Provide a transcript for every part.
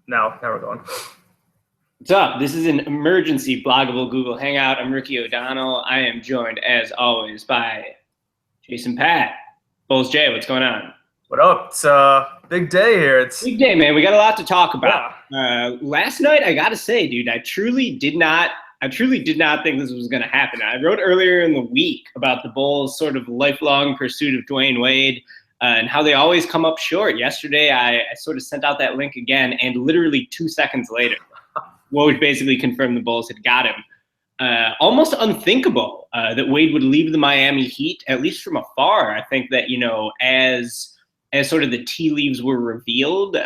Now we're going. What's up? This is an emergency bloggable Google Hangout. I'm Ricky O'Donnell. I am joined, as always, by Jason Pat. Bulls Jay, what's going on? What up? It's a big day here. It's big day, man. We got a lot to talk about. Yeah. Last night, I gotta say, dude, I truly did not think this was going to happen. I wrote earlier in the week about the Bulls' sort of lifelong pursuit of Dwayne Wade and how they always come up short. Yesterday, I sort of sent out that link again, and literally 2 seconds later, Woj basically confirmed the Bulls had got him. Almost unthinkable that Wade would leave the Miami Heat, at least from afar. I think that, you know, as sort of the tea leaves were revealed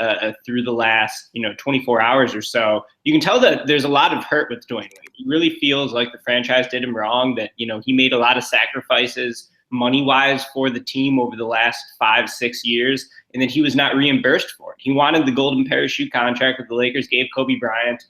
through the last, 24 hours or so, you can tell that there's a lot of hurt with Dwayne Wade. He really feels like the franchise did him wrong, that, he made a lot of sacrifices money-wise for the team over the last 5-6 years, and that he was not reimbursed for it. He wanted the golden parachute contract that the Lakers gave Kobe Bryant,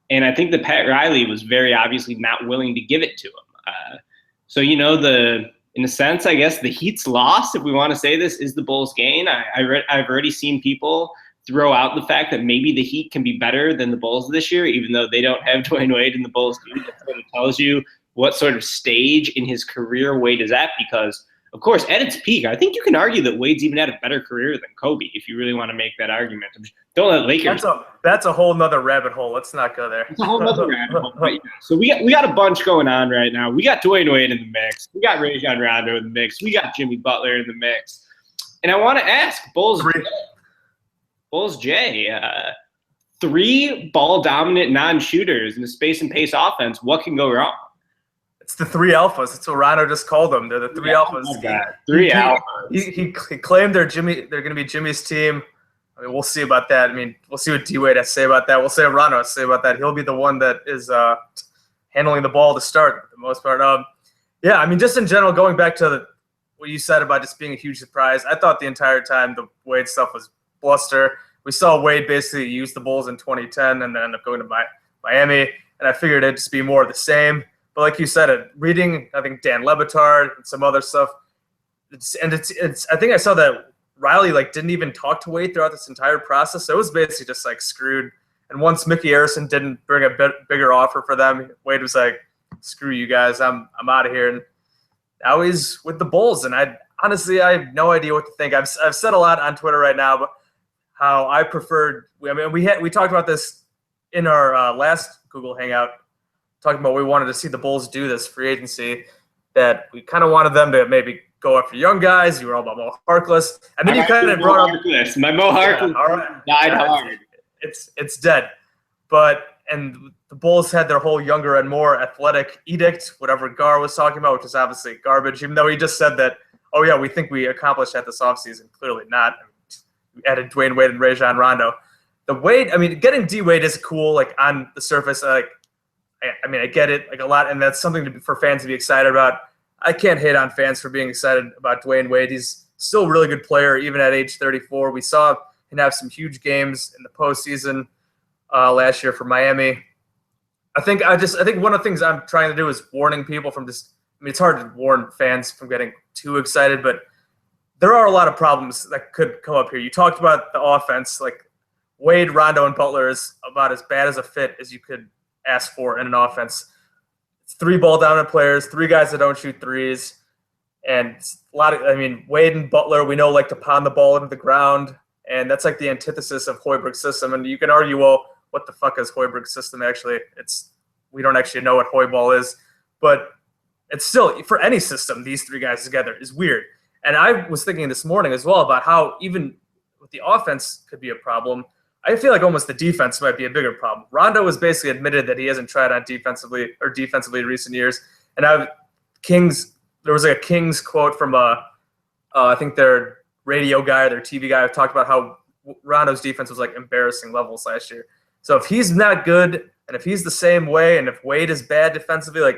and I think that Pat Riley was very obviously not willing to give it to him. So, in a sense, I guess the Heat's loss, if we want to say this, is the Bulls' gain. I've already seen people throw out the fact that maybe the Heat can be better than the Bulls this year, even though they don't have Dwayne Wade and the Bulls do. That sort of tells you what sort of stage in his career Wade is at, because, of course, at its peak, I think you can argue that Wade's even had a better career than Kobe, if you really want to make that argument. Don't let Lakers. That's a whole nother rabbit hole. Let's not go there. It's a whole nother rabbit hole. But, so we got a bunch going on right now. We got Dwayne Wade in the mix. We got Rajon Rondo in the mix. We got Jimmy Butler in the mix. And I want to ask Bulls Jay, 3 ball-dominant non-shooters in the space and pace offense. What can go wrong? It's the 3 alphas. It's what Rondo just called them. They're the 3 alphas. Alphas. He claimed they're going to be Jimmy's team. I mean, we'll see about that. I mean, we'll see what D-Wade has to say about that. We'll see what Rondo has to say about that. He'll be the one that is handling the ball to start for the most part. Yeah, I mean, just in general, going back to what you said about just being a huge surprise, I thought the entire time the Wade stuff was bluster. We saw Wade basically use the Bulls in 2010 and then end up going to Miami, and I figured it'd just be more of the same. But like you said, reading, I think, Dan Le Batard and some other stuff, it's I think I saw that Riley didn't even talk to Wade throughout this entire process. So it was basically just screwed. And once Mickey Harrison didn't bring a bigger offer for them, Wade was like, "Screw you guys, I'm out of here." And now he's with the Bulls. And I have no idea what to think. I've said a lot on Twitter right now, but how I preferred. I mean, we talked about this in our last Google Hangout, talking about we wanted to see the Bulls do this free agency, that we kind of wanted them to maybe go after young guys. You were all about Mo Harkless, and then you kind of brought up my Mo Harkless died hard. It's dead, and the Bulls had their whole younger and more athletic edict, whatever Gar was talking about, which is obviously garbage. Even though he just said that, oh yeah, we think we accomplished that this offseason. Clearly not. We added Dwayne Wade and Rajon Rondo. The Wade, I mean, getting D Wade is cool. On the surface, I get it a lot, and that's something for fans to be excited about. I can't hate on fans for being excited about Dwayne Wade. He's still a really good player, even at age 34. We saw him have some huge games in the postseason last year for Miami. I think one of the things I'm trying to do is warning people from just. I mean, it's hard to warn fans from getting too excited, but there are a lot of problems that could come up here. You talked about the offense, Wade, Rondo, and Butler is about as bad as a fit as you could ask for in an offense. 3 ball-dominant players, 3 guys that don't shoot threes, and Wade and Butler, we know, to pound the ball into the ground, and that's the antithesis of Hoiberg's system. And you can argue, well, what the fuck is Hoiberg's system actually? We don't actually know what Hoiberg is, but it's still, for any system, these 3 guys together is weird. And I was thinking this morning as well about how even with the offense could be a problem. I feel like almost the defense might be a bigger problem. Rondo has basically admitted that he hasn't tried on defensively in recent years. And there was a Kings quote from I think their radio guy or their TV guy who talked about how Rondo's defense was embarrassing levels last year. So if he's not good, and if he's the same way, and if Wade is bad defensively, I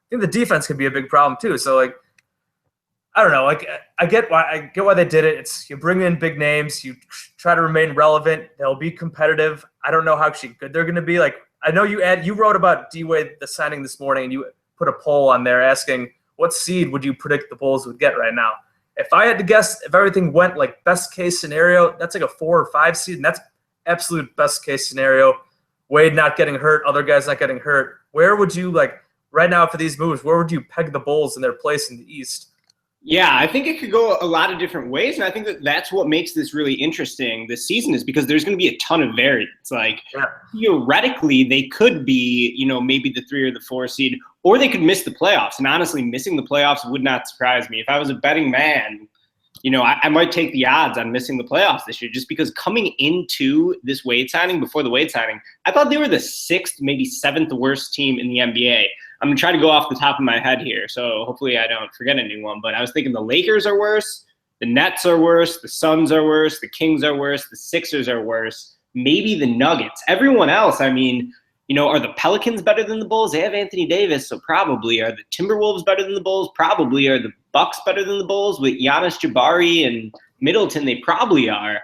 think the defense could be a big problem too. So I don't know. I get why they did it. It's, you bring in big names, you try to remain relevant. They'll be competitive. I don't know how actually good they're going to be. I know you wrote about D-Wade, the signing this morning, and you put a poll on there asking what seed would you predict the Bulls would get right now. If I had to guess, if everything went best case scenario, that's a 4 or 5 seed, and that's absolute best case scenario, Wade not getting hurt, other guys not getting hurt, where would you right now for these moves, where would you peg the Bulls in their place in the East? Yeah, I think it could go a lot of different ways, and I think that that's what makes this really interesting this season is because there's going to be a ton of variance. Theoretically, they could be, maybe the 3 or the 4 seed, or they could miss the playoffs. And honestly, missing the playoffs would not surprise me. If I was a betting man, I might take the odds on missing the playoffs this year just because coming into this Wade signing, before the Wade signing, I thought they were the 6th, maybe 7th worst team in the NBA. I'm going to try to go off the top of my head here, so hopefully I don't forget anyone. But I was thinking the Lakers are worse, the Nets are worse, the Suns are worse, the Kings are worse, the Sixers are worse, maybe the Nuggets. Everyone else, are the Pelicans better than the Bulls? They have Anthony Davis, so probably. Are the Timberwolves better than the Bulls? Probably. Are the Bucks better than the Bulls? With Giannis, Jabari, and Middleton, they probably are.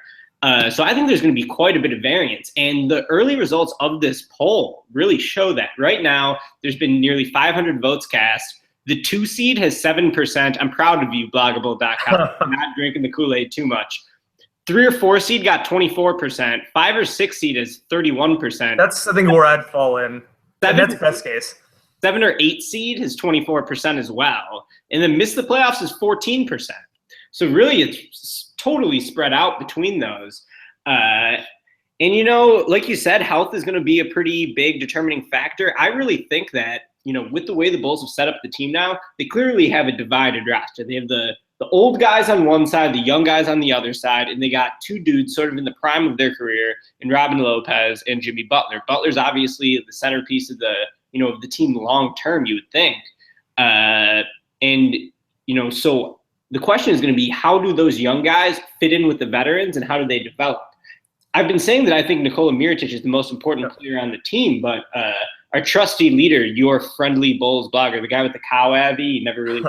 So I think there's going to be quite a bit of variance. And the early results of this poll really show that. Right now, there's been nearly 500 votes cast. The 2 seed has 7%. I'm proud of you, bloggable.com. I'm not drinking the Kool-Aid too much. 3 or 4 seed got 24%. 5 or 6 seed is 31%. That's, I think, where I'd fall in. That's best case. 7 or 8 seed is 24% as well. And then miss the playoffs is 14%. So really, it's totally spread out between those. And, like you said, health is going to be a pretty big determining factor. I really think that, with the way the Bulls have set up the team now, they clearly have a divided roster. They have the old guys on one side, the young guys on the other side, and they got 2 dudes sort of in the prime of their career in Robin Lopez and Jimmy Butler. Butler's obviously the centerpiece of the team long term, you would think. So the question is going to be, how do those young guys fit in with the veterans and how do they develop? I've been saying that I think Nikola Mirotic is the most important player on the team, but our trusty leader, your friendly Bulls blogger, the guy with the cow abbey, he never really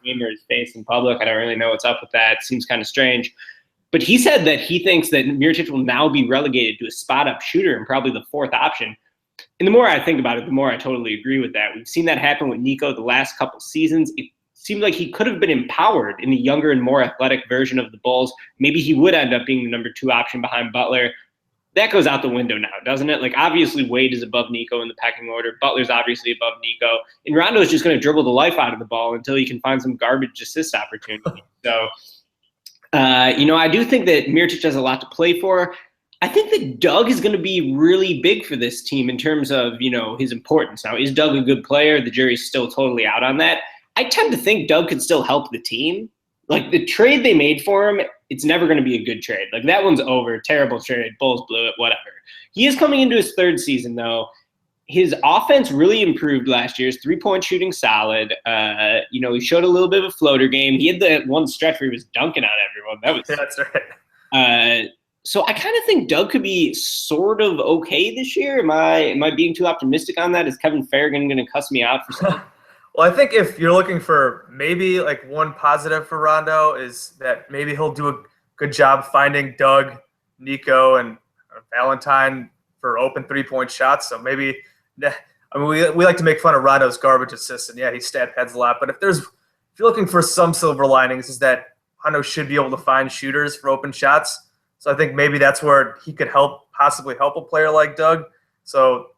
name or his face in public. I don't really know what's up with that. It seems kind of strange. But he said that he thinks that Mirotic will now be relegated to a spot-up shooter and probably the 4th option. And the more I think about it, the more I totally agree with that. We've seen that happen with Nico the last couple seasons. It seemed like he could have been empowered in the younger and more athletic version of the Bulls. Maybe he would end up being the number 2 option behind Butler. That goes out the window now, doesn't it? Obviously, Wade is above Nico in the pecking order. Butler's obviously above Nico. And Rondo is just going to dribble the life out of the ball until he can find some garbage assist opportunity. So, I do think that Mirotic has a lot to play for. I think that Doug is going to be really big for this team in terms of, his importance. Now, is Doug a good player? The jury's still totally out on that. I tend to think Doug could still help the team. The trade they made for him, it's never going to be a good trade. That one's over. Terrible trade. Bulls blew it, whatever. He is coming into his 3rd season, though. His offense really improved last year. His 3-point shooting solid. He showed a little bit of a floater game. He had that one stretch where he was dunking on everyone. That's right. So I kind of think Doug could be sort of okay this year. Am I being too optimistic on that? Is Kevin Farragon going to cuss me out for something? Well, I think if you're looking for maybe one positive for Rondo is that maybe he'll do a good job finding Doug, Nico, and Valentine for open 3-point shots. So maybe, we like to make fun of Rondo's garbage assists, and yeah, he stat pads a lot. But if you're looking for some silver linings, is that Rondo should be able to find shooters for open shots. So I think maybe that's where he could possibly help a player like Doug. So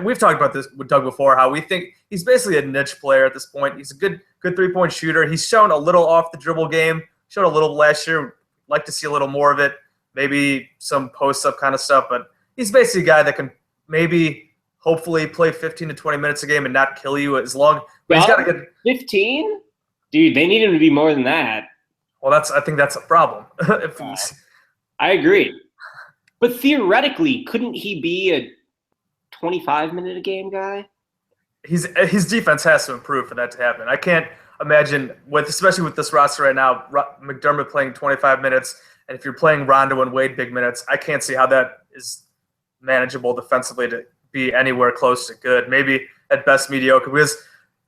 we've talked about this with Doug before, how we think he's basically a niche player at this point. He's a good 3-point shooter. He's shown a little off the dribble game, showed a little last year. Like to see a little more of it, maybe some post-up kind of stuff. But he's basically a guy that can maybe hopefully play 15 to 20 minutes a game and not kill you as long. But he's got to get 15? Dude, they need him to be more than that. Well, I think that's a problem. I agree. But theoretically, couldn't he be a 25-minute-a-game guy? His defense has to improve for that to happen. I can't imagine, especially with this roster right now, McDermott playing 25 minutes, and if you're playing Rondo and Wade big minutes, I can't see how that is manageable defensively to be anywhere close to good. Maybe at best mediocre. Because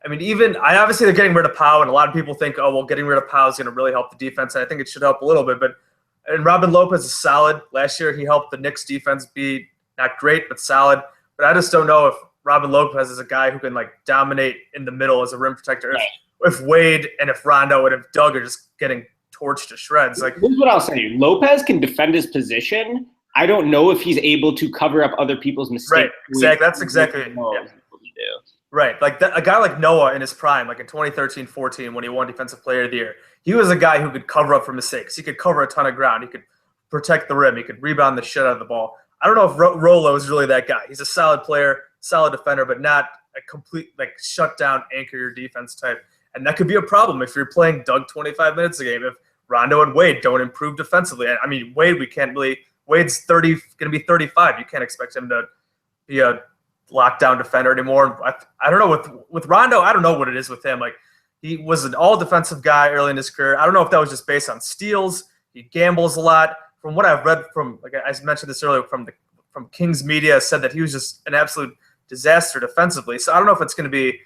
obviously they're getting rid of Powell, and a lot of people think, getting rid of Powell is going to really help the defense. And I think it should help a little bit. And Robin Lopez is solid. Last year he helped the Knicks defense be not great but solid. But I just don't know if Robin Lopez is a guy who can dominate in the middle as a rim protector. Right. If Wade and if Rondo and if Doug are just getting torched to shreds. Here's what I'll say. Lopez can defend his position. I don't know if he's able to cover up other people's mistakes. Right, exactly. That's exactly yeah. Right, like a guy like Noah in his prime, like in 2013-14 when he won Defensive Player of the Year, he was a guy who could cover up for mistakes. He could cover a ton of ground. He could protect the rim. He could rebound the shit out of the ball. I don't know if Rolo is really that guy. He's a solid player, solid defender, but not a complete like shut down, anchor your defense type. And that could be a problem if you're playing Doug 25 minutes a game. If Rondo and Wade don't improve defensively, I mean Wade, we can't really. Wade's going to be 35. You can't expect him to be a lockdown defender anymore. I don't know with Rondo. I don't know what it is with him. Like he was an all defensive guy early in his career. I don't know if that was just based on steals. He gambles a lot. From what I've read from, like I mentioned this earlier, from Kings media, said that he was just an absolute disaster defensively. So I don't know if it's going to be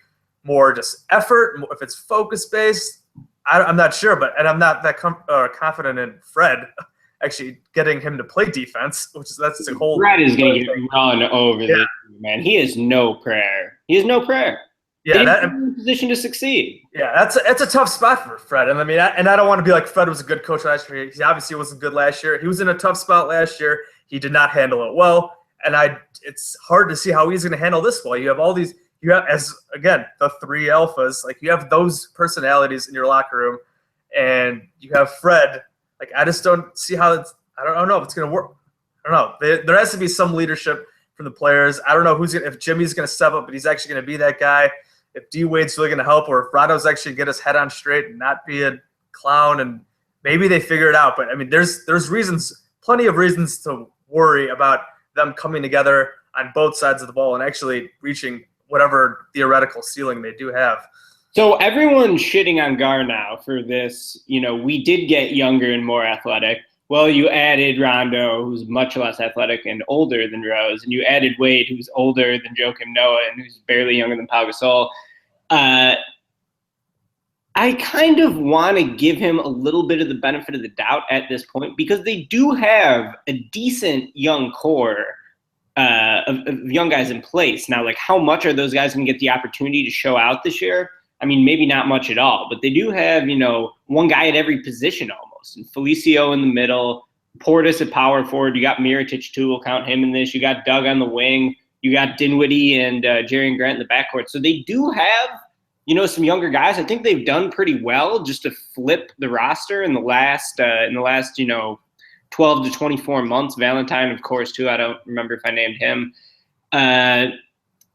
more just effort, if it's focus based. I'm not sure, and I'm not that confident in Fred actually getting him to play defense, that's the whole. Fred is going to get run over this, man. He has no prayer. He has no prayer. Yeah, that's in a position to succeed. Yeah, that's a tough spot for Fred. And I mean, I don't want to be like Fred was a good coach last year. He obviously wasn't good last year. He was in a tough spot last year. He did not handle it well, and it's hard to see how he's going to handle this well. You have all these. You have, as again, the three alphas. Like you have those personalities in your locker room, and you have Fred. Like I just don't see how it's. I don't know if it's going to work. I don't know. There has to be some leadership from the players. I don't know if Jimmy's going to step up, but he's actually going to be that guy. If D Wade's really going to help, or if Rondo's actually get his head on straight and not be a clown, and maybe they figure it out. But I mean, there's plenty of reasons to worry about them coming together on both sides of the ball and actually reaching whatever theoretical ceiling they do have. So everyone's shitting on Gar now for this. We did get younger and more athletic. Well, you added Rondo, who's much less athletic and older than Rose, and you added Wade, who's older than Joakim Noah and who's barely younger than Pau Gasol. I kind of want to give him a little bit of the benefit of the doubt at this point because they do have a decent young core of young guys in place. Now, like how much are those guys going to get the opportunity to show out this year? I mean, maybe not much at all, but they do have, one guy at every position almost. And Felicio in the middle, Portis at power forward. You got Mirotic too. We'll count him in this. You got Doug on the wing. You got Dinwiddie and Jerry Grant in the backcourt. So they do have, some younger guys. I think they've done pretty well just to flip the roster in the last 12 to 24 months. Valentine, of course, too. I don't remember if I named him.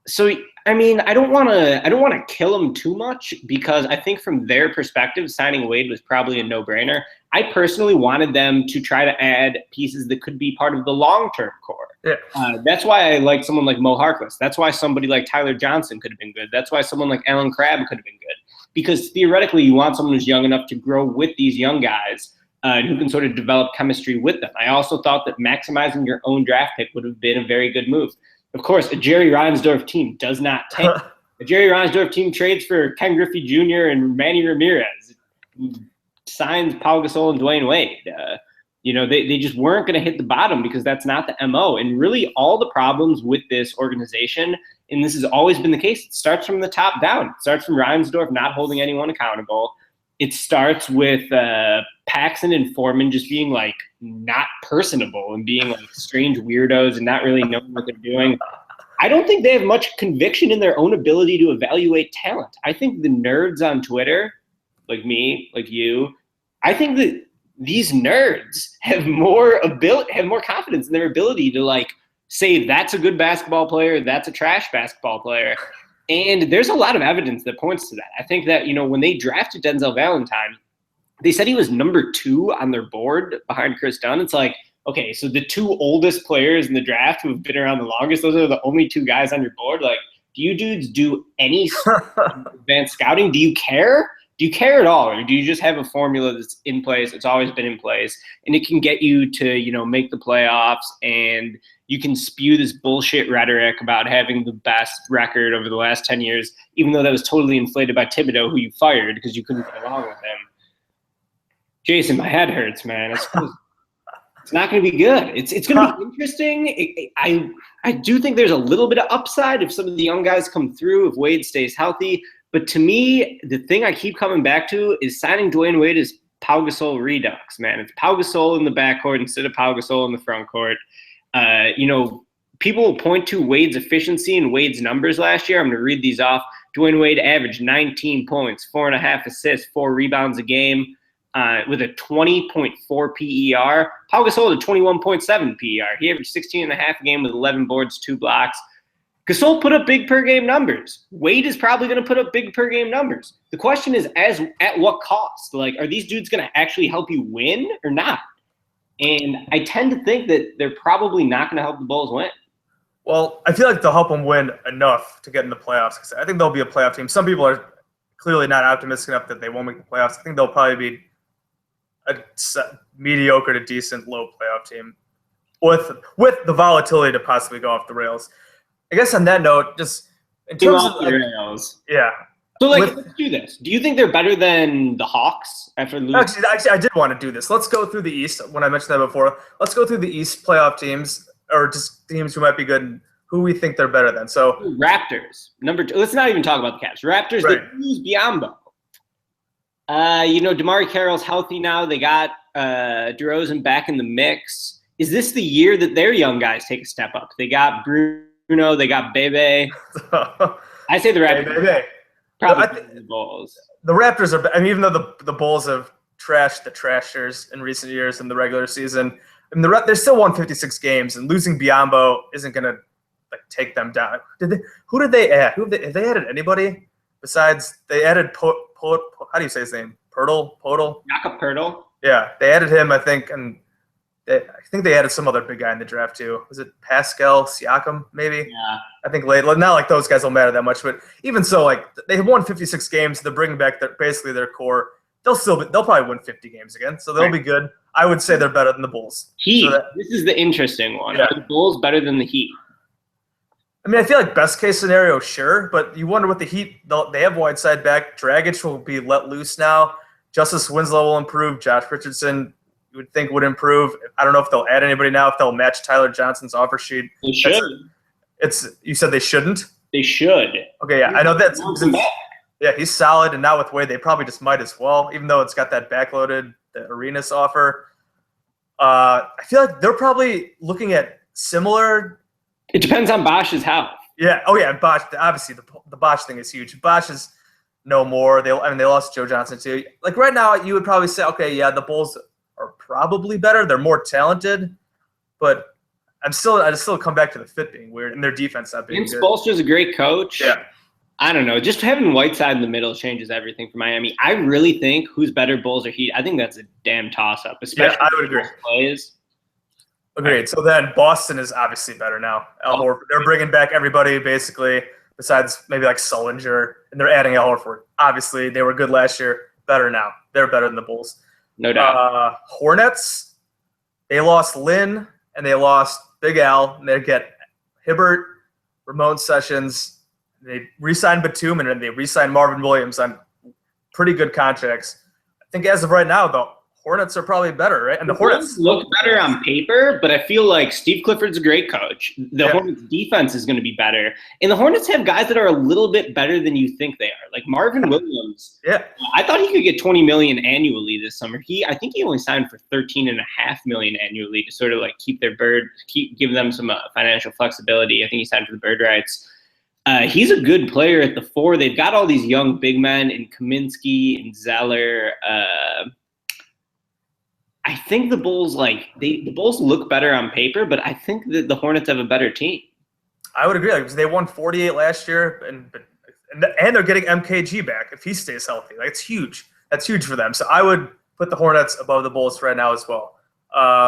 So I mean, I don't want to kill him too much because I think from their perspective, signing Wade was probably a no-brainer. I personally wanted them to try to add pieces that could be part of the long-term core. Yeah. That's why I like someone like Mo Harkless. That's why somebody like Tyler Johnson could have been good. That's why someone like Alan Crabb could have been good. Because theoretically, you want someone who's young enough to grow with these young guys and who can sort of develop chemistry with them. I also thought that maximizing your own draft pick would have been a very good move. Of course, a Jerry Reinsdorf team does not tank. A Jerry Reinsdorf team trades for Ken Griffey Jr. and Manny Ramirez, signs Pau Gasol and Dwayne Wade. They just weren't going to hit the bottom because that's not the MO. And really all the problems with this organization, and this has always been the case, it starts from the top down. It starts from Reinsdorf not holding anyone accountable. It starts with Paxson and Foreman just being like not personable and being like strange weirdos and not really knowing what they're doing. I don't think they have much conviction in their own ability to evaluate talent. I think the nerds on Twitter, like me, like you, I think that these nerds have more confidence in their ability to like say that's a good basketball player, that's a trash basketball player. And there's a lot of evidence that points to that. I think that, when they drafted Denzel Valentine, they said he was number 2 on their board behind Chris Dunn. It's like, okay, so the 2 oldest players in the draft who have been around the longest, those are the only 2 guys on your board. Like, do you dudes do any advanced scouting? Do you care? Do you care at all? Or do you just have a formula that's in place? It's always been in place. And it can get you to, make the playoffs, and you can spew this bullshit rhetoric about having the best record over the last 10 years, even though that was totally inflated by Thibodeau, who you fired because you couldn't get along with him. Jason, my head hurts, man. It's not going to be good. It's going to be interesting. I do think there's a little bit of upside if some of the young guys come through, if Wade stays healthy. But to me, the thing I keep coming back to is signing Dwayne Wade is Pau Gasol redux, man. It's Pau Gasol in the backcourt instead of Pau Gasol in the front court. People point to Wade's efficiency and Wade's numbers last year. I'm going to read these off. Dwayne Wade averaged 19 points, 4.5 assists, 4 rebounds a game, with a 20.4 PER. Pau Gasol had a 21.7 PER. He averaged 16.5 a game with 11 boards, 2 blocks. Gasol put up big per game numbers. Wade is probably going to put up big per game numbers. The question is, at what cost? Like, are these dudes going to actually help you win or not? And I tend to think that they're probably not going to help the Bulls win. Well, I feel like they'll help them win enough to get in the playoffs. Because I think they'll be a playoff team. Some people are clearly not optimistic enough that they won't make the playoffs. I think they'll probably be a mediocre to decent low playoff team with the volatility to possibly go off the rails. I guess on that note, just in terms of the rails. Yeah. So let's do this. Do you think they're better than the Hawks after losing? Actually, I did want to do this. Let's go through the East. When I mentioned that before, let's go through the East playoff teams, or just teams who might be good and who we think they're better than. So Raptors, number 2. Let's not even talk about the Cavs. Raptors, right. They lose Biyombo. DeMar Carroll's healthy now. They got DeRozan back in the mix. Is this the year that their young guys take a step up? They got Bruno. They got Bebe. I say the Raptors. Probably the Bulls. The Raptors are. I mean, even though the Bulls have trashed the Trashers in recent years in the regular season, I mean, they're still won 56 games, and losing Biyombo isn't going to take them down. Who did they add? Have they added anybody besides? They added how do you say his name? Poeltl. Jakob Poeltl. Yeah, they added him, I think, and I think they added some other big guy in the draft too. Was it Pascal Siakam? Maybe. Yeah. I think late. Not like those guys will matter that much, but even so, like they won 56 games. They're bringing back basically their core. They'll probably win 50 games again, so they'll be good. I would say they're better than the Bulls. Heat. This is the interesting one. Yeah. Are the Bulls better than the Heat? I mean, I feel like best case scenario, sure, but you wonder what the Heat. They have Whiteside back. Dragic will be let loose now. Justice Winslow will improve. Josh Richardson, you would think, would improve. I don't know if they'll add anybody now. If they'll match Tyler Johnson's offer sheet. They should. You said they shouldn't? They should. Okay, yeah, I know that's. Yeah, he's solid, and now with Wade, they probably just might as well, even though it's got that backloaded the Arenas offer. I feel like they're probably looking at similar. It depends on Bosch's health. Yeah. Oh, yeah. Bosch. Obviously, the Bosch thing is huge. Bosch is no more. They lost Joe Johnson too. Like right now, you would probably say, okay, yeah, the Bulls are probably better. They're more talented, but I still come back to the fit being weird and their defense not being good. Spoelstra's a great coach. Yeah. I don't know. Just having Whiteside in the middle changes everything for Miami. I really think who's better, Bulls or Heat? I think that's a damn toss-up, especially I would agree. Plays. Agreed. So then Boston is obviously better now. Al Horford. They're bringing back everybody basically besides maybe like Sullinger, and they're adding Al Horford. Obviously, they were good last year. Better now. They're better than the Bulls. No doubt. Hornets, they lost Lynn and they lost Big Al. And they get Hibbert, Ramon Sessions. They re-signed Batum and then they re-signed Marvin Williams on pretty good contracts. I think as of right now, though, Hornets are probably better, right? And the Hornets look better on paper, but I feel like Steve Clifford's a great coach. The Hornets defense is going to be better. And the Hornets have guys that are a little bit better than you think they are. Like Marvin Williams. Yeah. I thought he could get $20 million annually this summer. I think he only signed for $13.5 million annually to sort of like give them some financial flexibility. I think he signed for the bird rights. He's a good player at the 4. They've got all these young big men in Kaminsky and Zeller. I think the Bulls the Bulls look better on paper, but I think that the Hornets have a better team. I would agree because they won 48 last year, and they're getting MKG back if he stays healthy. Like it's huge. That's huge for them. So I would put the Hornets above the Bulls right now as well.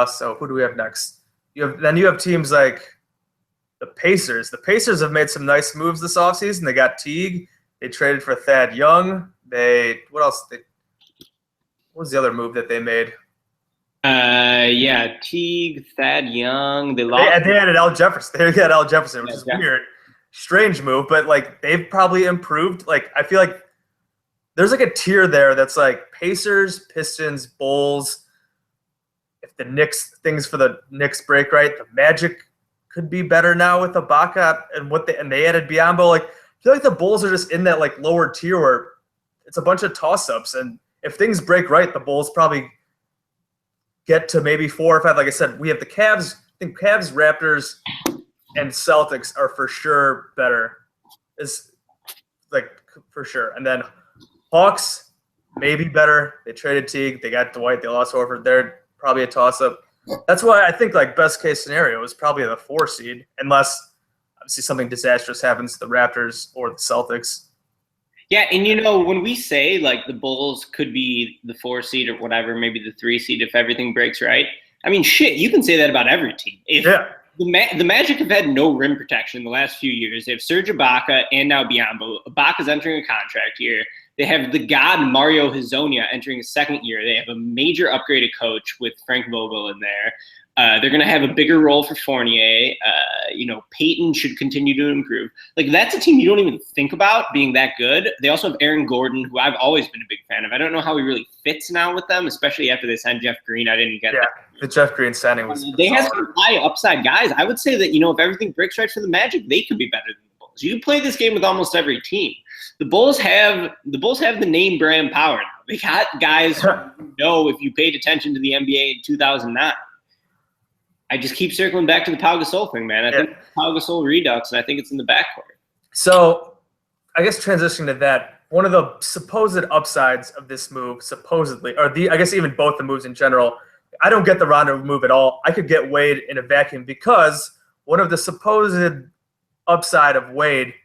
So who do we have next? You have teams like the Pacers. The Pacers have made some nice moves this offseason. They got Teague. They traded for Thad Young. What else? What was the other move that they made? Teague, Thad Young. They added Al Jefferson. They got Al Jefferson, which is weird. Strange move, but like they've probably improved. Like I feel like there's like a tier there that's like Pacers, Pistons, Bulls. If the things for the Knicks break right, the Magic could be better now with Ibaka and they added Biyombo. Like I feel like the Bulls are just in that like lower tier where it's a bunch of toss-ups, and if things break right, the Bulls probably get to maybe 4 or 5. Like I said, we have the Cavs think Cavs, Raptors, and Celtics are for sure better. Is like for sure. And then Hawks maybe better. They traded Teague. They got Dwight. They lost Horford. They're probably a toss-up. That's why I think like best case scenario is probably the 4 seed, unless obviously something disastrous happens to the Raptors or the Celtics. Yeah, and when we say like the Bulls could be the 4 seed or whatever, maybe the 3 seed if everything breaks right. I mean, shit, you can say that about every team. The Magic have had no rim protection the last few years. They have Serge Ibaka and now Biyombo. Ibaka's entering a contract year. They have the god Mario Hezonja entering his 2nd year. They have a major upgraded coach with Frank Vogel in there. They're going to have a bigger role for Fournier. Peyton should continue to improve. Like, that's a team you don't even think about being that good. They also have Aaron Gordon, who I've always been a big fan of. I don't know how he really fits now with them, especially after they signed Jeff Green. I didn't get that. The Jeff Green signing was They have some high upside guys. I would say that, if everything breaks right for the Magic, they could be better than the Bulls. You can play this game with almost every team. The Bulls have the name brand power now. They got guys who if you paid attention to the NBA in 2009. I just keep circling back to the Pau Gasol thing, man. I think Pau Gasol redux, and I think it's in the backcourt. So, I guess transitioning to that, one of the supposed upsides of this move, supposedly, or I guess even both the moves in general, I don't get the Rondo move at all. I could get Wade in a vacuum because one of the supposed upside of Wade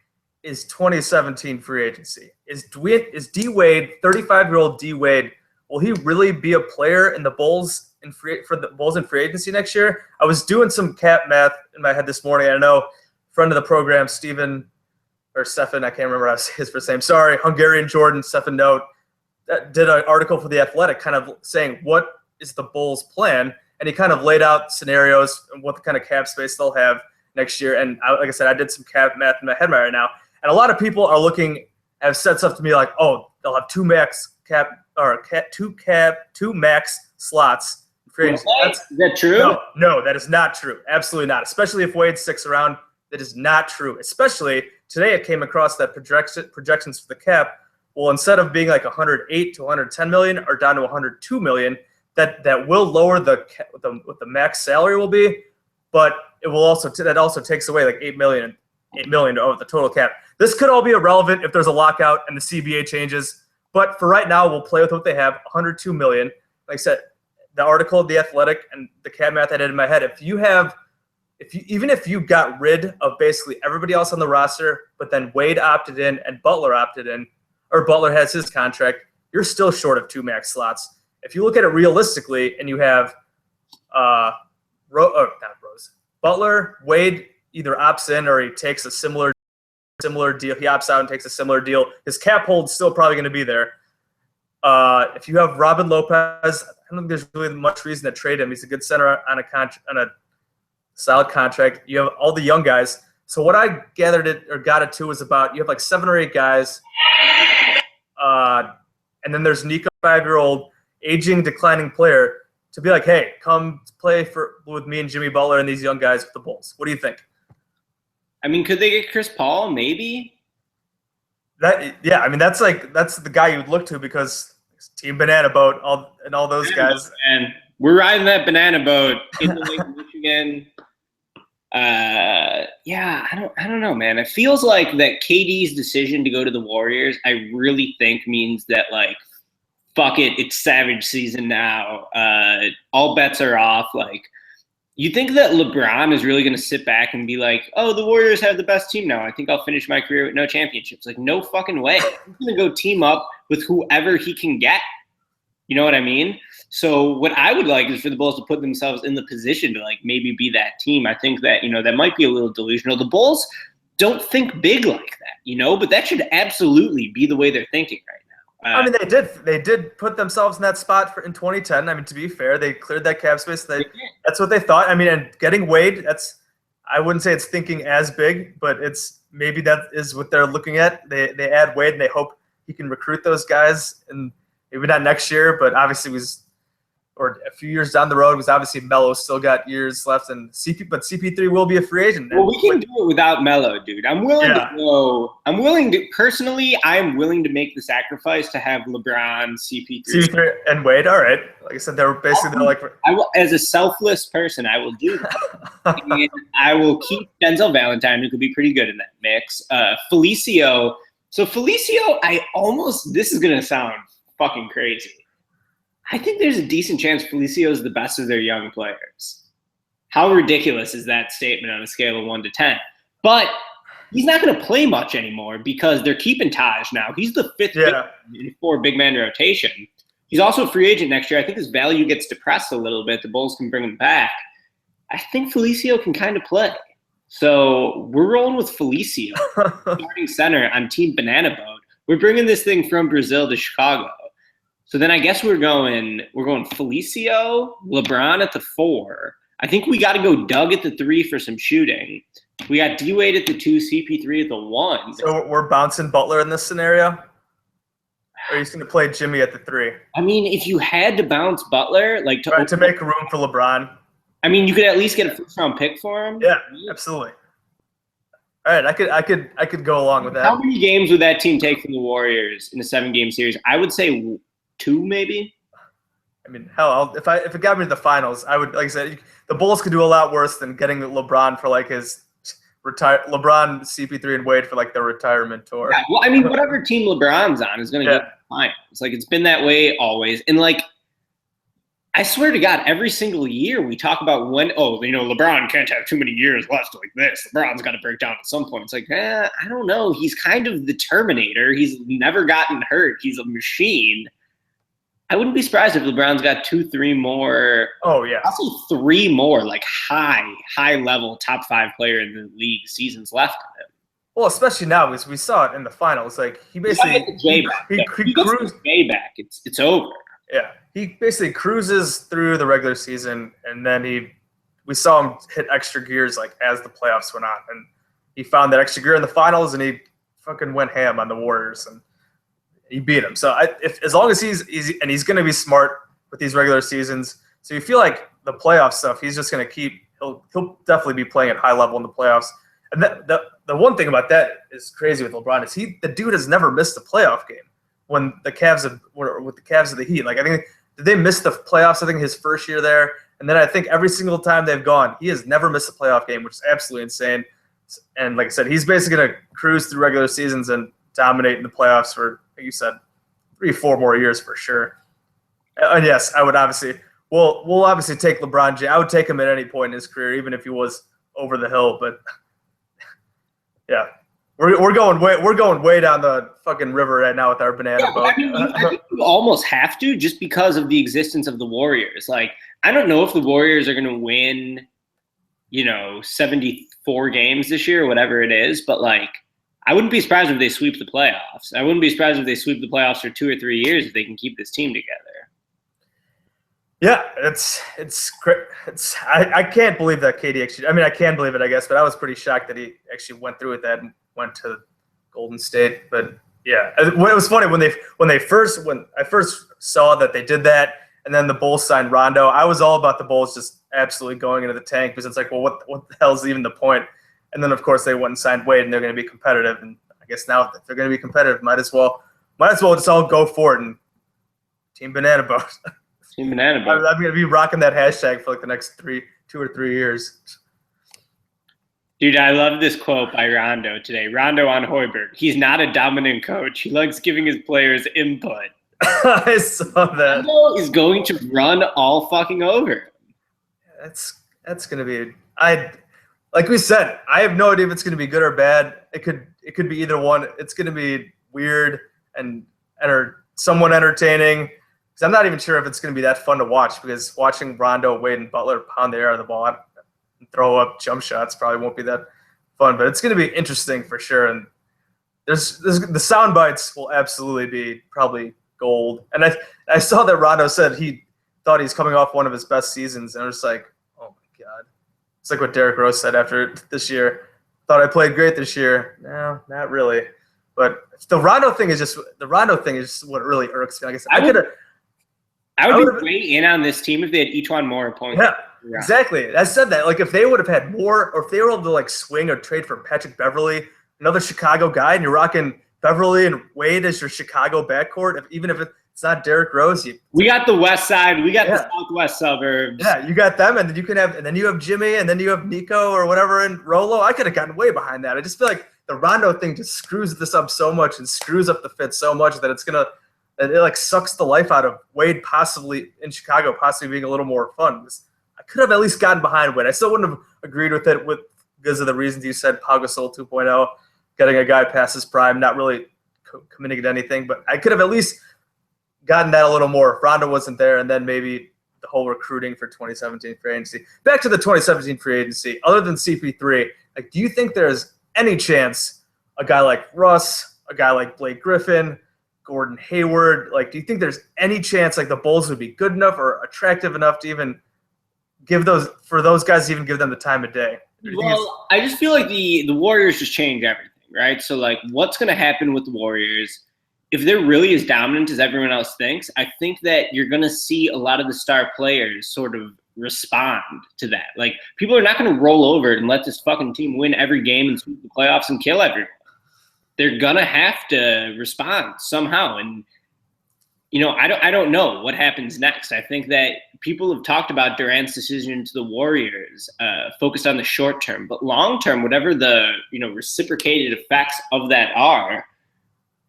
is 2017 free agency. Is D Wade, 35-year-old D Wade, will he really be a player in the Bulls for the Bulls in free agency next year? I was doing some cap math in my head this morning. I know friend of the program, Stefan, I can't remember his first name. Sorry, Hungarian Jordan, Stefan Note, did an article for The Athletic kind of saying what is the Bulls' plan, and he kind of laid out scenarios and what the kind of cap space they'll have next year. And like I said, I did some cap math in my head right now, and a lot of people have said stuff to me like, oh, they'll have two max slots. Is that true? No, that is not true. Absolutely not. Especially if Wade sticks around, that is not true. Especially today, it came across that projections for the cap. Well, instead of being like 108 to 110 million, or down to 102 million, that will lower what the max salary will be, but it will also takes away like 8 million of the total cap. This could all be irrelevant if there's a lockout and the CBA changes. But for right now, we'll play with what they have, 102 million. Like I said, the article of The Athletic and the cap math I did in my head, even if you got rid of basically everybody else on the roster, but then Wade opted in and Butler opted in, or Butler has his contract, you're still short of 2 max slots. If you look at it realistically and you have Butler, Wade either opts in or he takes a similar deal. He opts out and takes a similar deal. His cap hold's still probably going to be there. If you have Robin Lopez, I don't think there's really much reason to trade him. He's a good center on a solid contract. You have all the young guys. So what I got it to was about you have like 7 or 8 guys, and then there's Nico, 5-year-old aging, declining player, to be like, hey, come play with me and Jimmy Butler and these young guys with the Bulls. What do you think? I mean, could they get Chris Paul? Maybe. That's the guy you would look to because Team Banana Boat all those guys. And we're riding that banana boat in Lake Michigan. I don't know, man. It feels like that KD's decision to go to the Warriors, I really think means that like, fuck it, it's Savage season now. All bets are off. Like, you think that LeBron is really going to sit back and be like, oh, the Warriors have the best team now. I think I'll finish my career with no championships. Like, no fucking way. He's going to go team up with whoever he can get. You know what I mean? So what I would like is for the Bulls to put themselves in the position to like maybe be that team. I think that, that might be a little delusional. The Bulls don't think big like that, but that should absolutely be the way they're thinking right now. I mean, they did put themselves in that spot in 2010. I mean, to be fair, they cleared that cap space. That's what they thought. I mean, and getting Wade, I wouldn't say it's thinking as big, but maybe that is what they're looking at. They add Wade and they hope he can recruit those guys, and maybe not next year, but obviously or a few years down the road, because obviously Melo's still got years left, and but CP3 will be a free agent. Well, we can do it without Melo, dude. I'm willing to go. I'm willing to make the sacrifice to have LeBron, CP3 and Wade. All right, like I said, they're like. I will, as a selfless person, I will do that. And I will keep Denzel Valentine, who could be pretty good in that mix. Felicio. So Felicio, this is gonna sound fucking crazy. I think there's a decent chance Felicio is the best of their young players. How ridiculous is that statement on a scale of 1 to 10? But he's not going to play much anymore because they're keeping Taj now. He's the fifth in 4 big man rotation. He's also a free agent next year. I think his value gets depressed a little bit. The Bulls can bring him back. I think Felicio can kind of play. So we're rolling with Felicio, starting center on Team Banana Boat. We're bringing this thing from Brazil to Chicago. So then I guess we're going Felicio, LeBron at the 4. I think we got to go Doug at the 3 for some shooting. We got D-Wade at the 2, CP3 at the 1. So we're bouncing Butler in this scenario? Or are you going to play Jimmy at the 3? I mean, if you had to bounce Butler, like to make room for LeBron. I mean, you could at least get a first-round pick for him. Yeah, absolutely. All right, I could go along with that. How many games would that team take from the Warriors in a 7-game series? I would say 2, maybe. I mean, hell, if it got me to the finals, I would, like I said, the Bulls could do a lot worse than getting LeBron for like his LeBron, CP3, and Wade for like their retirement tour. Yeah, well, I mean, whatever team LeBron's on is going to get fine. It's like it's been that way always, and like I swear to God, every single year we talk about LeBron can't have too many years left like this. LeBron's got to break down at some point. It's like, I don't know. He's kind of the Terminator. He's never gotten hurt. He's a machine. I wouldn't be surprised if LeBron's got 2-3 more. Oh yeah, also 3 more like high level top 5 player in the league seasons left of him. Well, especially now because we saw it in the finals. Like he basically he cruised way back. It's over. Yeah, he basically cruises through the regular season, and then we saw him hit extra gears like as the playoffs went on, and he found that extra gear in the finals, and he fucking went ham on the Warriors and he beat them. So as long as he's going to be smart with these regular seasons, so you feel like the playoff stuff, he's just going to keep. He'll definitely be playing at high level in the playoffs. And the one thing about that is crazy with LeBron is the dude has never missed a playoff game when the Cavs with the Cavs of the Heat. Like I think did they miss the playoffs? I think his first year there, and then I think every single time they've gone, he has never missed a playoff game, which is absolutely insane. And like I said, he's basically going to cruise through regular seasons and dominate in the playoffs for, like you said, 3-4 more years for sure. And yes, I would obviously we'll obviously take LeBron James. I would take him at any point in his career, even if he was over the hill. But yeah, we're going way down the fucking river right now with our banana boat. I mean, I think you almost have to just because of the existence of the Warriors. Like I don't know if the Warriors are going to win, 74 games this year or whatever it is, but like. I wouldn't be surprised if they sweep the playoffs. I wouldn't be surprised if they sweep the playoffs for 2 or 3 years if they can keep this team together. Yeah, I can't believe that KD actually. I mean, I can believe it, I guess, but I was pretty shocked that he actually went through with that and went to Golden State. But yeah, it was funny when I first saw that they did that, and then the Bulls signed Rondo. I was all about the Bulls just absolutely going into the tank because it's like, well, what the hell is even the point? And then, of course, they went and signed Wade, and they're going to be competitive. And I guess now if they're going to be competitive, might as well just all go for it and Team Banana Boat. Team Banana Boat. I'm going to be rocking that hashtag for like the next 2 or 3 years. Dude, I love this quote by Rondo today. Rondo on Hoiberg. He's not a dominant coach. He likes giving his players input. I saw that. Rondo is going to run all fucking over. That's going to be like we said, I have no idea if it's going to be good or bad. It could be either one. It's going to be weird and somewhat entertaining. Because I'm not even sure if it's going to be that fun to watch. Because watching Rondo, Wade, and Butler pound the air out of the ball and throw up jump shots probably won't be that fun. But it's going to be interesting for sure. And there's the sound bites will absolutely be probably gold. And I saw that Rondo said he thought he's coming off one of his best seasons, and I was like, oh my God. It's like what Derrick Rose said after this year. Thought I played great this year. No, not really. But the Rondo thing is just what really irks me. Like I said, I would be way in on this team if they had E'Twaun Moore points. Yeah, exactly. I said that. Like, if they would have had more, or if they were able to, like, swing or trade for Patrick Beverley, another Chicago guy, and you're rocking Beverley and Wade as your Chicago backcourt, even if it's not Derrick Rose. We got the west side. We got the southwest suburbs. Yeah, you got them, and then you have Jimmy, and then you have Nico or whatever, and Rolo. I could have gotten way behind that. I just feel like the Rondo thing just screws this up so much and screws up the fit so much that it like sucks the life out of Wade possibly in Chicago, possibly being a little more fun. I could have at least gotten behind Wade. I still wouldn't have agreed with it because of the reasons you said, Pau Gasol 2.0, getting a guy past his prime, not really committing to anything. But I could have at least gotten that a little more if Rondo wasn't there, and then maybe the whole recruiting for 2017 free agency. Back to the 2017 free agency, other than CP3, like, do you think there's any chance a guy like Russ, a guy like Blake Griffin, Gordon Hayward, like, do you think there's any chance like the Bulls would be good enough or attractive enough to even give those guys to even give them the time of day? Well, I just feel like the Warriors just change everything, right? So, like, what's going to happen with the Warriors? If they're really as dominant as everyone else thinks, I think that you're going to see a lot of the star players sort of respond to that. Like, people are not going to roll over and let this fucking team win every game and sweep the playoffs and kill everyone. They're going to have to respond somehow. And, you know, I don't know what happens next. I think that people have talked about Durant's decision to the Warriors, focused on the short term. But long term, whatever the, you know, reciprocated effects of that are,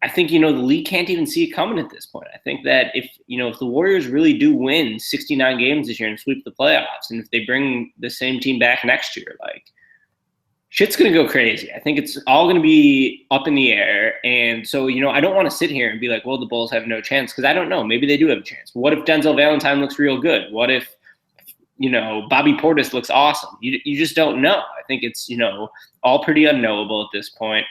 I think, you know, the league can't even see it coming at this point. I think that if the Warriors really do win 69 games this year and sweep the playoffs, and if they bring the same team back next year, like, shit's going to go crazy. I think it's all going to be up in the air. And so, you know, I don't want to sit here and be like, well, the Bulls have no chance, because I don't know. Maybe they do have a chance. What if Denzel Valentine looks real good? What if, you know, Bobby Portis looks awesome? You just don't know. I think it's, you know, all pretty unknowable at this point.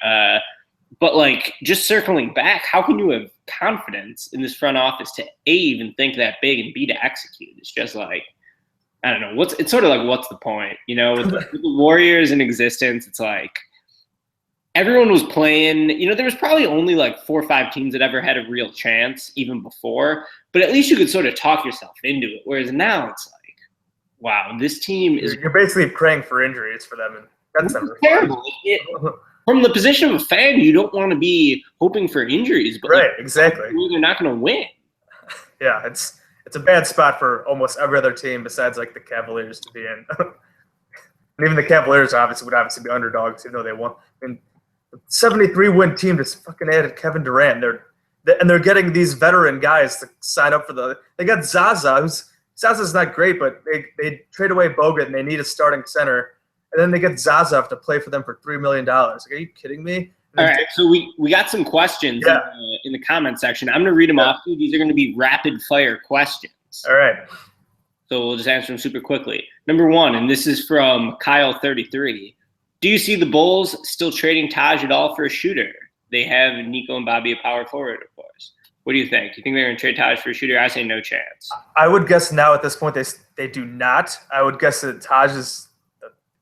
But, like, just circling back, how can you have confidence in this front office to A, even think that big, and B, to execute? It's just like, I don't know. It's sort of like, what's the point? You know, with the Warriors in existence, it's like everyone was playing. You know, there was probably only like 4 or 5 teams that ever had a real chance even before. But at least you could sort of talk yourself into it. Whereas now it's like, wow, this team is. You're basically praying for injuries for them, and that's terrible. From the position of a fan, you don't want to be hoping for injuries, but right, like, exactly. They're not going to win. Yeah, it's a bad spot for almost every other team besides like the Cavaliers to be in. And even the Cavaliers would obviously be underdogs, even though they won. I mean, the 73-win team just fucking added Kevin Durant. They're getting these veteran guys to sign up for they got Zaza. Zaza's not great, but they trade away Bogut and they need a starting center. And then they get Zaza to play for them for $3 million. Like, are you kidding me? All right, so we got some questions in the comment section. I'm going to read them off to you. These are going to be rapid-fire questions. All right. So we'll just answer them super quickly. Number 1, and this is from Kyle33. Do you see the Bulls still trading Taj at all for a shooter? They have Nico and Bobby a power forward, of course. What do you think? Do you think they're going to trade Taj for a shooter? I say no chance. I would guess now at this point they do not. I would guess that Taj is –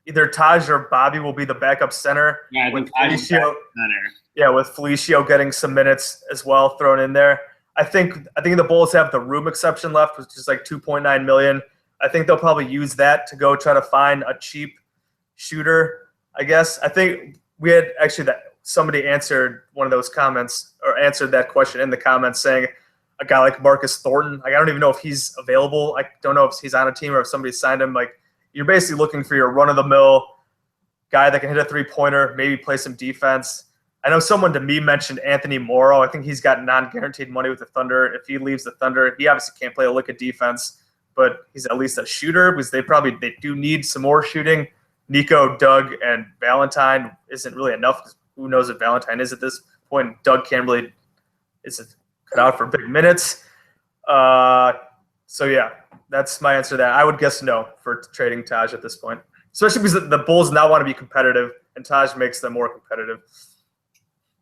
either Taj or Bobby will be the backup center. Yeah, I think Taj is center. Yeah, with Felicio getting some minutes as well thrown in there. I think the Bulls have the room exception left, which is like $2.9 million. I think they'll probably use that to go try to find a cheap shooter, I guess. I think we had actually somebody answered one of those comments, or answered that question in the comments, saying a guy like Marcus Thornton. Like, I don't even know if he's available. I don't know if he's on a team or if somebody signed him. Like, you're basically looking for your run-of-the-mill guy that can hit a three-pointer, maybe play some defense. I know someone to me mentioned Anthony Morrow. I think he's got non-guaranteed money with the Thunder. If he leaves the Thunder, he obviously can't play a lick of defense, but he's at least a shooter, because they do need some more shooting. Nico, Doug, and Valentine isn't really enough, because who knows if Valentine is at this point. Doug isn't cut out for big minutes. So, yeah, that's my answer to that. I would guess no for trading Taj at this point, especially because the Bulls now want to be competitive, and Taj makes them more competitive.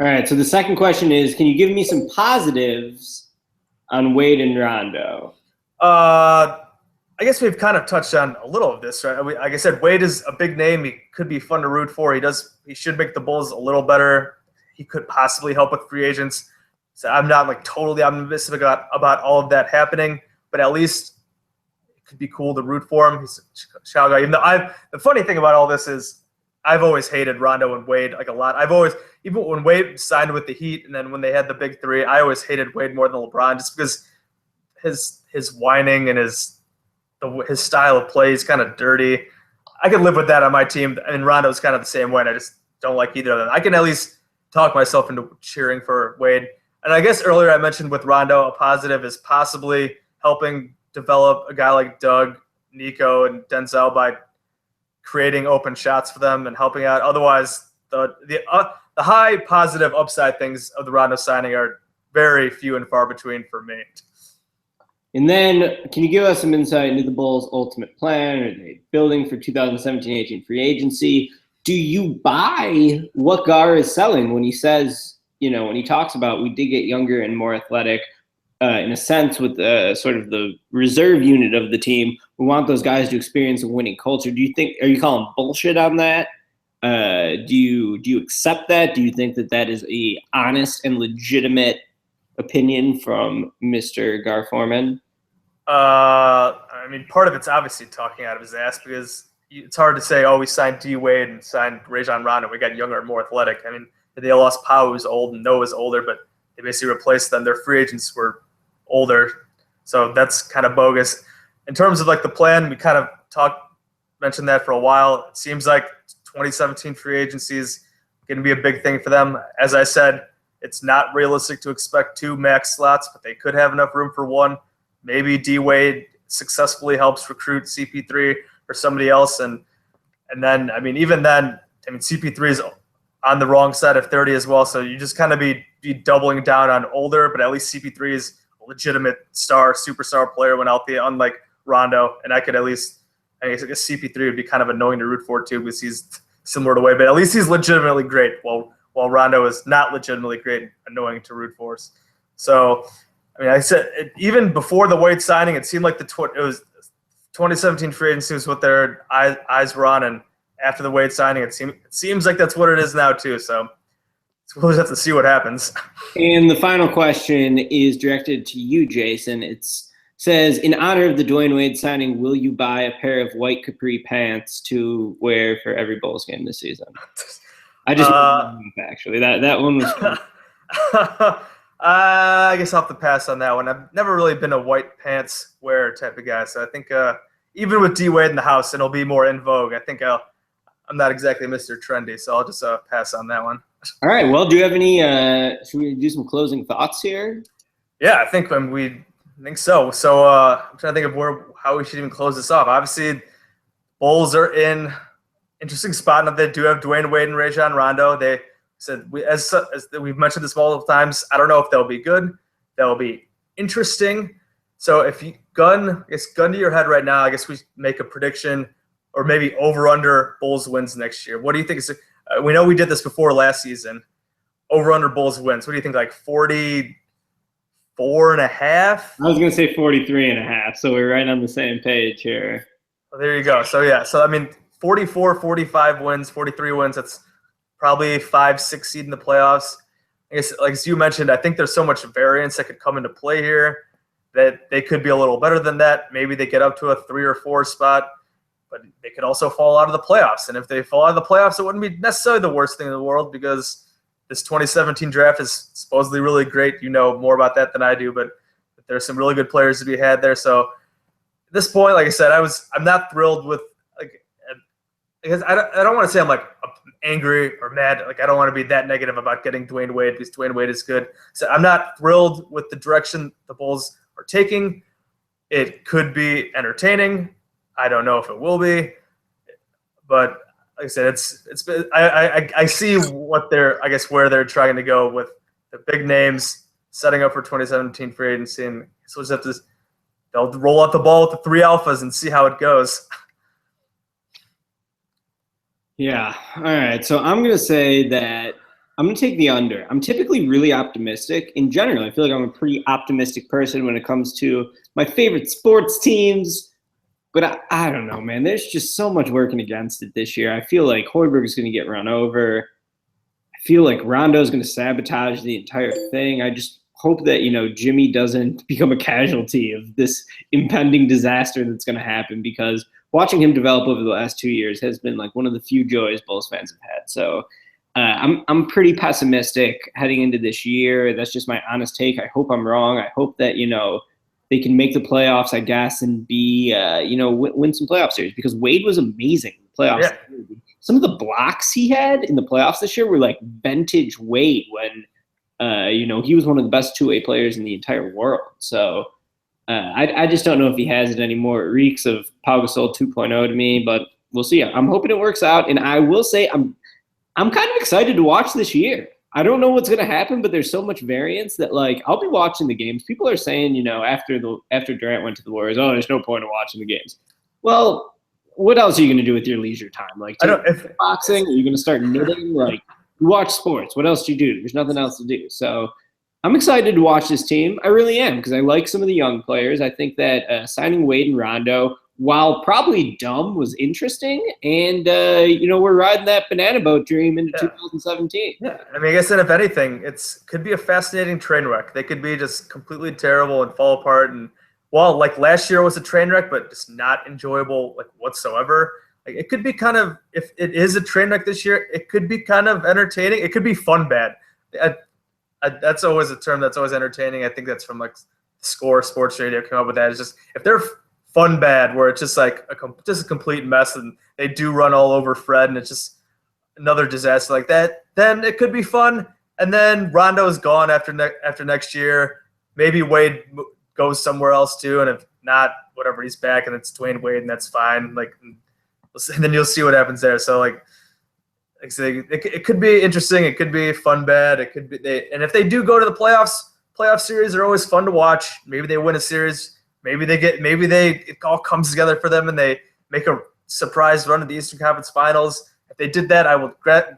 All right, so the second question is, can you give me some positives on Wade and Rondo? I guess we've kind of touched on a little of this, right? Like I said, Wade is a big name. He could be fun to root for. He should make the Bulls a little better. He could possibly help with free agents. So I'm not like totally optimistic about all of that happening. but at least it could be cool to root for him. He's a Chicago guy. Even though the funny thing about all this is I've always hated Rondo and Wade like a lot. Even when Wade signed with the Heat and then when they had the big three, I always hated Wade more than LeBron just because his whining and his style of play is kind of dirty. I could live with that on my team, and Rondo's kind of the same way, and I just don't like either of them. I can at least talk myself into cheering for Wade. And I guess earlier I mentioned with Rondo, a positive is possibly helping develop a guy like Doug, Nico, and Denzel by creating open shots for them and helping out. Otherwise, the high positive upside things of the Rondo signing are very few and far between for me. And then, can you give us some insight into the Bulls' ultimate plan? Are they building for 2017-18 free agency? Do you buy what Gar is selling when he says, when he talks about we did get younger and more athletic, in a sense, with sort of the reserve unit of the team? We want those guys to experience a winning culture. Are you calling bullshit on that? Do you accept that? Do you think that is a honest and legitimate opinion from Mr. Gar Forman? I mean, part of it's obviously talking out of his ass because it's hard to say, we signed D Wade and signed Rajon Rondo. We got younger and more athletic. I mean, they lost Pau, who's old, and Noah's older, but they basically replaced them. Their free agents were older, so that's kind of bogus. In terms of like the plan, we kind of mentioned that for a while. It seems like 2017 free agency is going to be a big thing for them. As I said, it's not realistic to expect 2 max slots, but they could have enough room for 1. Maybe D Wade successfully helps recruit CP3 or somebody else, and then even then, CP3 is on the wrong side of 30 as well. So you just kind of be doubling down on older, but at least CP3 is a legitimate superstar player when healthy, unlike Rondo. And I guess CP3 would be kind of annoying to root for too because he's similar to Wade, but at least he's legitimately great. While Rondo is not legitimately great, annoying to root for. So, I said even before the Wade signing, it seemed like it was 2017 free agency was what their eyes were on, and after the Wade signing, it seems like that's what it is now too. So we'll just have to see what happens. And the final question is directed to you, Jason. It says, in honor of the Dwayne Wade signing, will you buy a pair of white capri pants to wear for every Bulls game this season? I just actually that one was fun. I guess I'll have to pass on that one. I've never really been a white pants wearer type of guy, so I think even with D Wade in the house, it'll be more in vogue. I think I'm not exactly Mr. Trendy, so I'll just pass on that one. All right. Well, do you have any? Should we do some closing thoughts here? Yeah, I think so. So I'm trying to think of how we should even close this off. Obviously, Bulls are in interesting spot. Now they do have Dwayne Wade and Rajon Rondo. They said as we've mentioned this multiple times. I don't know if they'll be good. They'll be interesting. So if you gun to your head right now, I guess we make a prediction or maybe over under Bulls wins next year. What do you think? We know we did this before last season. Over under Bulls wins. What do you think? Like 44.5? I was gonna say 43.5. So we're right on the same page here. Well, there you go. So yeah. So 44, 45 wins, 43 wins. That's probably 5-6 seed in the playoffs. I guess, like as you mentioned, I think there's so much variance that could come into play here that they could be a little better than that. Maybe they get up to a 3 or 4 spot, but they could also fall out of the playoffs. And if they fall out of the playoffs, it wouldn't be necessarily the worst thing in the world because this 2017 draft is supposedly really great. You know more about that than I do, but there's some really good players to be had there. So at this point, like I said, I'm not thrilled with because I don't want to say I'm like angry or mad. Like I don't want to be that negative about getting Dwayne Wade because Dwayne Wade is good. So I'm not thrilled with the direction the Bulls are taking. It could be entertaining. I don't know if it will be, but like I said, I see what where they're trying to go with the big names setting up for 2017 free agency, and so they'll roll out the ball with the 3 alphas and see how it goes. Yeah. All right. So I'm going to say that I'm going to take the under. I'm typically really optimistic in general. I feel like I'm a pretty optimistic person when it comes to my favorite sports teams. But I don't know, man. There's just so much working against it this year. I feel like Hoiberg is going to get run over. I feel like Rondo is going to sabotage the entire thing. I just hope that, Jimmy doesn't become a casualty of this impending disaster that's going to happen, because watching him develop over the last 2 years has been like one of the few joys Bulls fans have had. So I'm pretty pessimistic heading into this year. That's just my honest take. I hope I'm wrong. I hope that, they can make the playoffs, I guess, and be, win some playoff series, because Wade was amazing in the playoffs. Yeah. Some of the blocks he had in the playoffs this year were like vintage Wade when, he was one of the best two-way players in the entire world. So I just don't know if he has it anymore. It reeks of Pau Gasol 2.0 to me, but we'll see. I'm hoping it works out, and I will say I'm kind of excited to watch this year. I don't know what's going to happen, but there's so much variance that, like, I'll be watching the games. People are saying, after Durant went to the Warriors, oh, there's no point in watching the games. Well, what else are you going to do with your leisure time? Like, boxing? Are you going to start knitting? Like, you watch sports. What else do you do? There's nothing else to do. So I'm excited to watch this team. I really am, because I like some of the young players. I think that signing Wade and Rondo, while probably dumb, was interesting. And, we're riding that banana boat dream into 2017. Yeah, I mean, I guess that if anything, could be a fascinating train wreck. They could be just completely terrible and fall apart. And while, like, last year was a train wreck, but just not enjoyable, like, whatsoever. Like, it could be kind of, if it is a train wreck this year, it could be kind of entertaining. It could be fun bad. That's always a term that's always entertaining. I think that's from, like, Score Sports Radio came up with that. It's just, if they're fun bad, where it's just like just a complete mess and they do run all over Fred and it's just another disaster like that, then it could be fun. And then Rondo's gone after next year. Maybe Wade goes somewhere else too, and if not, whatever, he's back and it's Dwayne Wade, and that's fine. Like, and then you'll see what happens there. So, like I say, it could be interesting. It could be fun bad. It could be and if they do go to the playoff series are always fun to watch. Maybe they win a series. Maybe it all comes together for them and they make a surprise run to the Eastern Conference Finals. If they did that, I would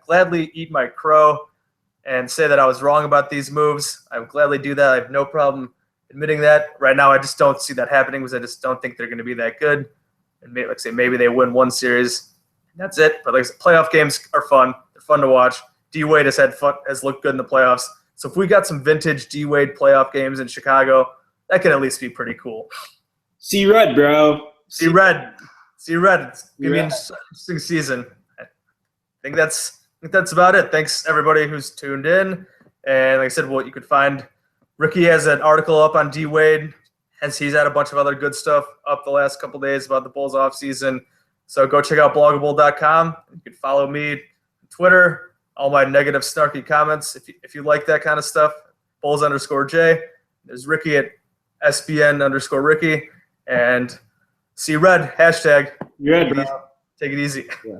gladly eat my crow and say that I was wrong about these moves. I would gladly do that. I have no problem admitting that. Right now, I just don't see that happening because I just don't think they're going to be that good. And maybe they win one series, and that's it. But like I said, playoff games are fun. They're fun to watch. D-Wade has looked good in the playoffs. So if we got some vintage D-Wade playoff games in Chicago, that could at least be pretty cool. See red, bro. See red. It's going to be an interesting season. I think that's about it. Thanks, everybody who's tuned in. And like I said, you could find Ricky has an article up on D-Wade, as he's had a bunch of other good stuff up the last couple days about the Bulls offseason. So go check out bloggable.com. You can follow me on Twitter, all my negative, snarky comments. If you like that kind of stuff, Bulls_J. There's Ricky at SBN_Ricky. And see red, hashtag. Red, bro. Take it easy. Yeah.